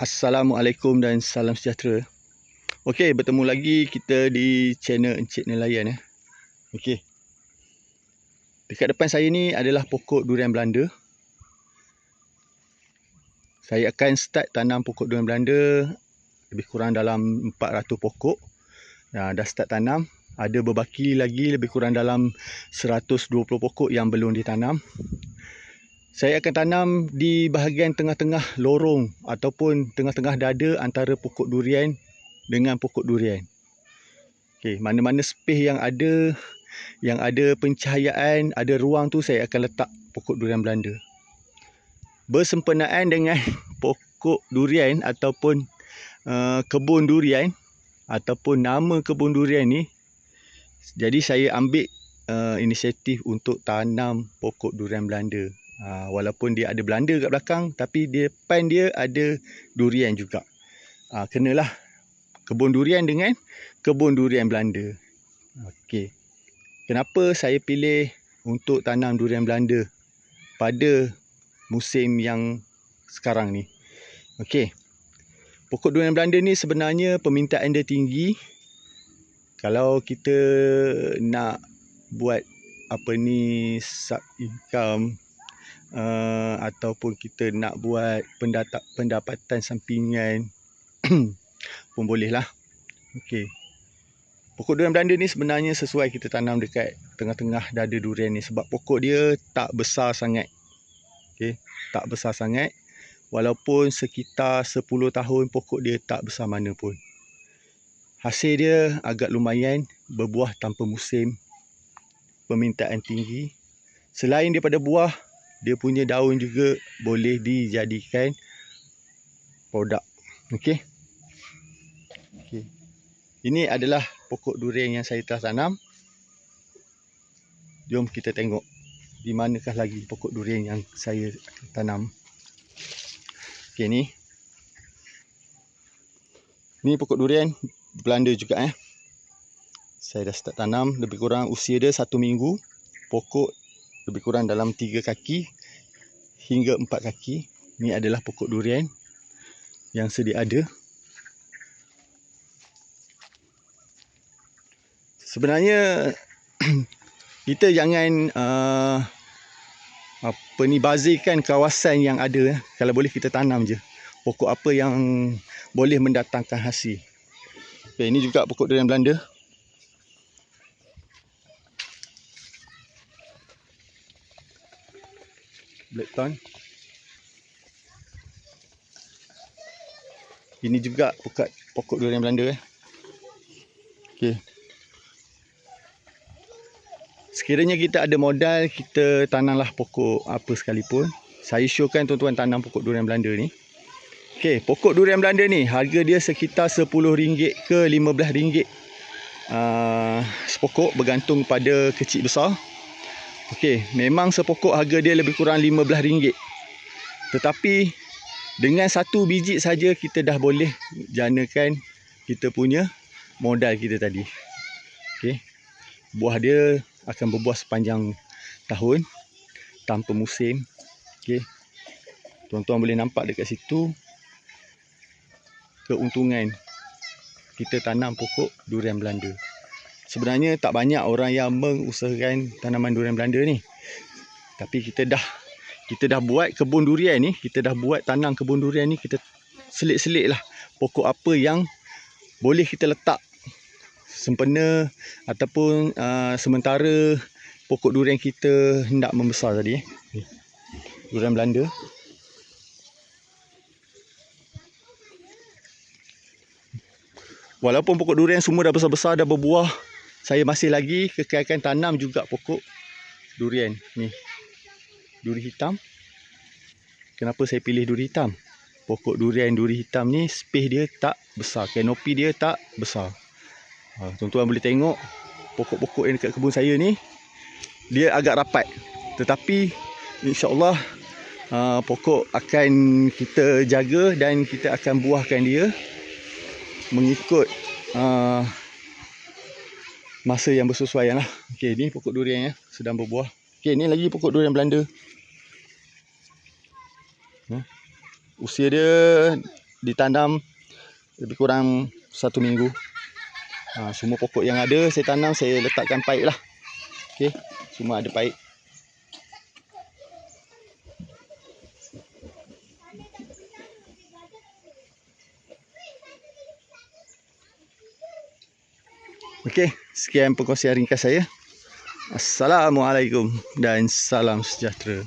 Assalamualaikum dan salam sejahtera. Okey, bertemu lagi kita di channel Encik Nelayan. Okey. Dekat depan saya ni adalah pokok durian Belanda. Saya akan start tanam pokok durian Belanda lebih kurang dalam 400 pokok. Dah start tanam. Ada berbaki lagi lebih kurang dalam 120 pokok yang belum ditanam. Saya akan tanam di bahagian tengah-tengah lorong ataupun tengah-tengah dada antara pokok durian dengan pokok durian. Okey, mana-mana space yang ada pencahayaan, ada ruang tu saya akan letak pokok durian Belanda. Bersempena dengan pokok durian ataupun kebun durian ataupun nama kebun durian ni, jadi saya ambil inisiatif untuk tanam pokok durian Belanda. Walaupun dia ada Belanda kat belakang, tapi depan dia ada durian juga. Kenalah kebun durian dengan kebun durian Belanda. Okey. Kenapa saya pilih untuk tanam durian Belanda pada musim yang sekarang ni? Okey. Pokok durian Belanda ni sebenarnya permintaan dia tinggi. Kalau kita nak buat sub income, ataupun kita nak buat pendapatan sampingan pun boleh lah. Okey. Pokok durian Belanda ni sebenarnya sesuai kita tanam dekat tengah-tengah dada durian ni sebab pokok dia tak besar sangat. Okey, tak besar sangat. Walaupun sekitar 10 tahun pokok dia tak besar mana pun. Hasil dia agak lumayan, berbuah tanpa musim, permintaan tinggi. Selain daripada buah, dia punya daun juga boleh dijadikan produk. Okey. Okey. Ini adalah pokok durian yang saya telah tanam. Jom kita tengok di manakah lagi pokok durian yang saya tanam. Okey, ni. Ni pokok durian Belanda juga . Saya dah start tanam, lebih kurang usia dia 1 minggu. Pokok lebih kurang dalam 3 kaki hingga 4 kaki. Ini adalah pokok durian yang sedia ada. Sebenarnya kita jangan bazirkan kawasan yang ada. Kalau boleh kita tanam je pokok apa yang boleh mendatangkan hasil. Okay, ini juga pokok durian Belanda. Blackthorn. Ini juga pokok durian Belanda . Okey. Sekiranya kita ada modal, kita tanamlah pokok apa sekalipun. Saya showkan tuan-tuan tanam pokok durian Belanda ni. Okey, pokok durian Belanda ni harga dia sekitar RM10 ke RM15. Sepokok bergantung pada kecil besar. Okey, memang sepokok harga dia lebih kurang RM15. Tetapi dengan satu biji saja kita dah boleh janakan kita punya modal kita tadi. Okey. Buah dia akan berbuah sepanjang tahun tanpa musim. Okey. Tuan-tuan boleh nampak dekat situ keuntungan kita tanam pokok durian Belanda. Sebenarnya tak banyak orang yang mengusahakan tanaman durian Belanda ni. Tapi kita dah buat kebun durian ni, kita dah buat tanam kebun durian ni, kita selit-selit lah pokok apa yang boleh kita letak sempena ataupun sementara pokok durian kita hendak membesar tadi . Durian Belanda. Walaupun pokok durian semua dah besar-besar, dah berbuah, saya masih lagi kekalkan tanam juga pokok durian ni. Duri hitam. Kenapa saya pilih duri hitam? Pokok durian duri hitam ni space dia tak besar, kanopi dia tak besar. Tuan-tuan boleh tengok pokok-pokok yang dekat kebun saya ni, dia agak rapat. Tetapi insya-Allah pokok akan kita jaga dan kita akan buahkan dia mengikut masa yang bersesuaian lah. Okey, ni pokok durian sedang berbuah. Okey, ni lagi pokok durian Belanda. Usia dia ditanam lebih kurang 1 minggu. Semua pokok yang ada saya tanam, saya letakkan paip lah. Okey, semua ada paip. Okey, sekian perkongsian ringkas saya. Assalamualaikum dan salam sejahtera.